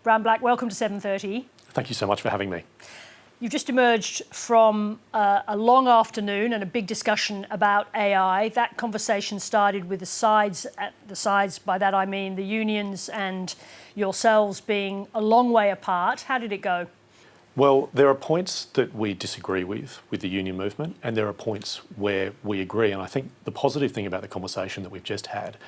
Bran Black, welcome to 7:30. Thank you so much for having me. You've just emerged from a long afternoon and a big discussion about AI. That conversation started with the sides, by that I mean the unions and yourselves being a long way apart. How did it go? Well, there are points that we disagree with the union movement, and there are points where we agree. And I think the positive thing about the conversation that we've just had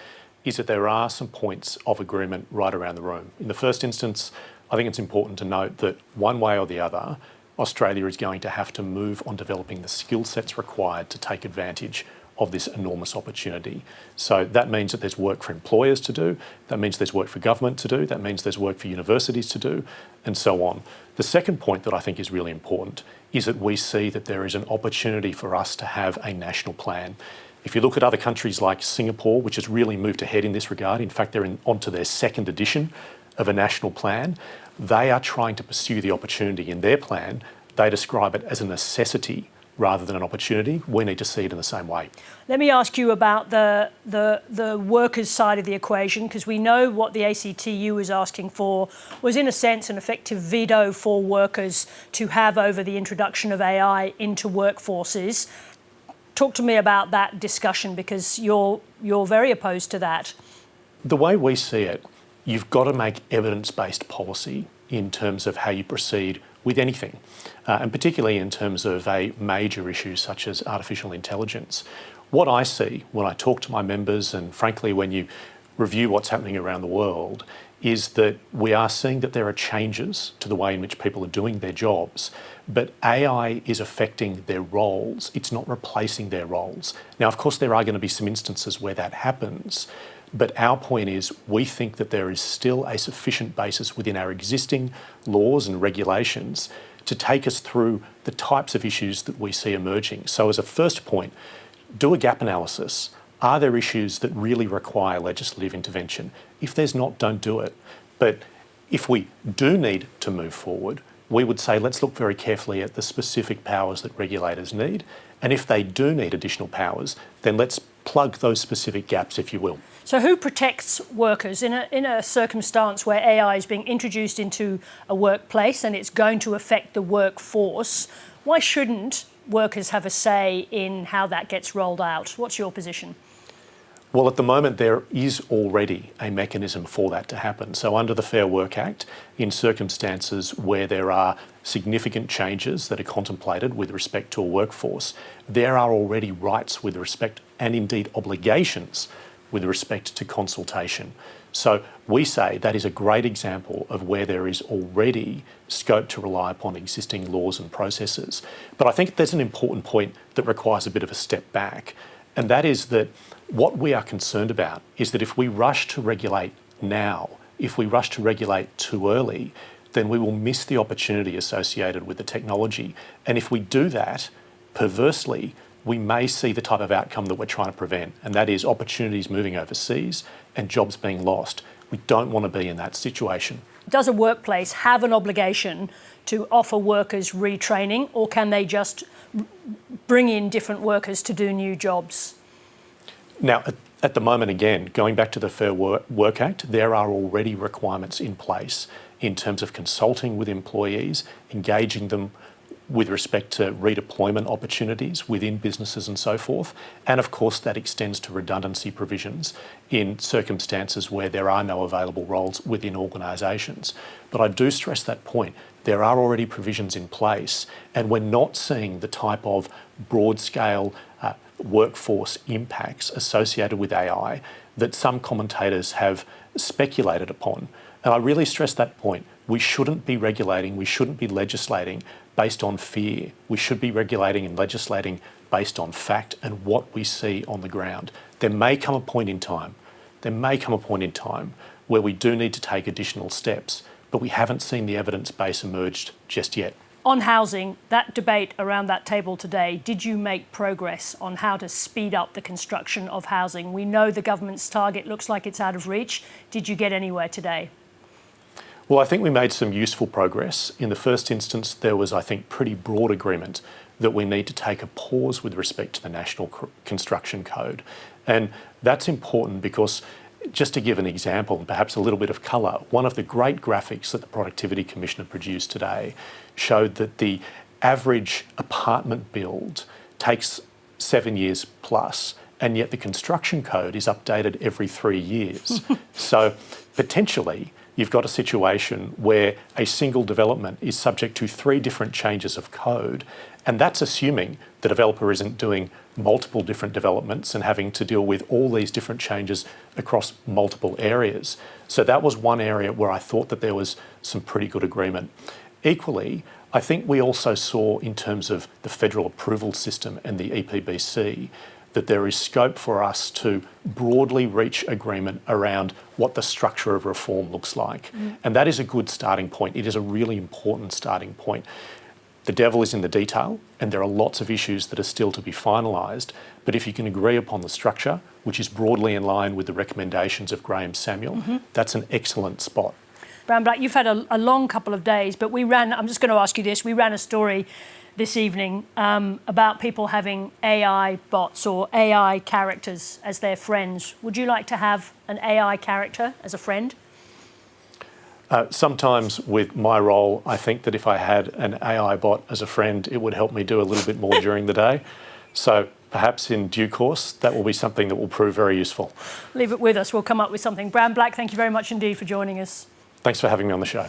is that there are some points of agreement right around the room. In the first instance, I think it's important to note that one way or the other, Australia is going to have to move on developing the skill sets required to take advantage of this enormous opportunity. So that means that there's work for employers to do, that means there's work for government to do, that means there's work for universities to do, and so on. The second point that I think is really important is that we see that there is an opportunity for us to have a national plan. If you look at other countries like Singapore, which has really moved ahead in this regard, in fact, they're onto their second edition of a national plan, they are trying to pursue the opportunity in their plan. They describe it as a necessity rather than an opportunity. We need to see it in the same way. Let me ask you about the workers' side of the equation, because we know what the ACTU was asking for was, in a sense, an effective veto for workers to have over the introduction of AI into workforces. Talk to me about that discussion, because you're very opposed to that. The way we see it, you've got to make evidence-based policy in terms of how you proceed with anything, and particularly in terms of a major issue such as artificial intelligence. What I see when I talk to my members, and frankly when you review what's happening around the world, is that we are seeing that there are changes to the way in which people are doing their jobs, but AI is affecting their roles. It's not replacing their roles. Now, of course, there are going to be some instances where that happens, but our point is we think that there is still a sufficient basis within our existing laws and regulations to take us through the types of issues that we see emerging. So as a first point, do a gap analysis. Are there issues that really require legislative intervention? If there's not, don't do it. But if we do need to move forward, we would say let's look very carefully at the specific powers that regulators need. And if they do need additional powers, then let's plug those specific gaps, if you will. So who protects workers in a circumstance where AI is being introduced into a workplace and it's going to affect the workforce? Why shouldn't workers have a say in how that gets rolled out? What's your position? Well, at the moment, there is already a mechanism for that to happen. So under the Fair Work Act, in circumstances where there are significant changes that are contemplated with respect to a workforce, there are already rights with respect, and indeed obligations with respect to consultation. So we say that is a great example of where there is already scope to rely upon existing laws and processes. But I think there's an important point that requires a bit of a step back, and that is that what we are concerned about is that if we rush to regulate now, if we rush to regulate too early, then we will miss the opportunity associated with the technology. And if we do that, perversely, we may see the type of outcome that we're trying to prevent, and that is opportunities moving overseas and jobs being lost. We don't want to be in that situation. Does a workplace have an obligation to offer workers retraining, or can they just bring in different workers to do new jobs? Now, at the moment, again, going back to the Fair Work Act, there are already requirements in place in terms of consulting with employees, engaging them with respect to redeployment opportunities within businesses and so forth. And of course, that extends to redundancy provisions in circumstances where there are no available roles within organisations. But I do stress that point. There are already provisions in place, and we're not seeing the type of broad-scale workforce impacts associated with AI that some commentators have speculated upon. And I really stress that point. We shouldn't be regulating, we shouldn't be legislating based on fear. We should be regulating and legislating based on fact and what we see on the ground. There may come a point in time where we do need to take additional steps, but we haven't seen the evidence base emerged just yet. On housing, that debate around that table today, did you make progress on how to speed up the construction of housing? We know the government's target looks like it's out of reach. Did you get anywhere today? Well, I think we made some useful progress. In the first instance, there was, I think, pretty broad agreement that we need to take a pause with respect to the National Construction Code. And that's important because just to give an example and perhaps a little bit of colour, one of the great graphics that the Productivity Commissioner produced today showed that the average apartment build takes 7 years plus, and yet the construction code is updated every 3 years. So potentially you've got a situation where a single development is subject to 3 different changes of code, and that's assuming the developer isn't doing multiple different developments and having to deal with all these different changes across multiple areas. So that was one area where I thought that there was some pretty good agreement. Equally, I think we also saw in terms of the federal approval system and the EPBC that there is scope for us to broadly reach agreement around what the structure of reform looks like. And that is a good starting point. It is a really important starting point. The devil is in the detail, and there are lots of issues that are still to be finalised. But if you can agree upon the structure, which is broadly in line with the recommendations of Graham Samuel, that's an excellent spot. Bran Black, you've had a long couple of days, but I'm just going to ask you this, we ran a story this evening about people having AI bots or AI characters as their friends. Would you like to have an AI character as a friend? Sometimes with my role, I think that if I had an AI bot as a friend, it would help me do a little bit more during the day. So perhaps in due course, that will be something that will prove very useful. Leave it with us. We'll come up with something. Bran Black, thank you very much indeed for joining us. Thanks for having me on the show.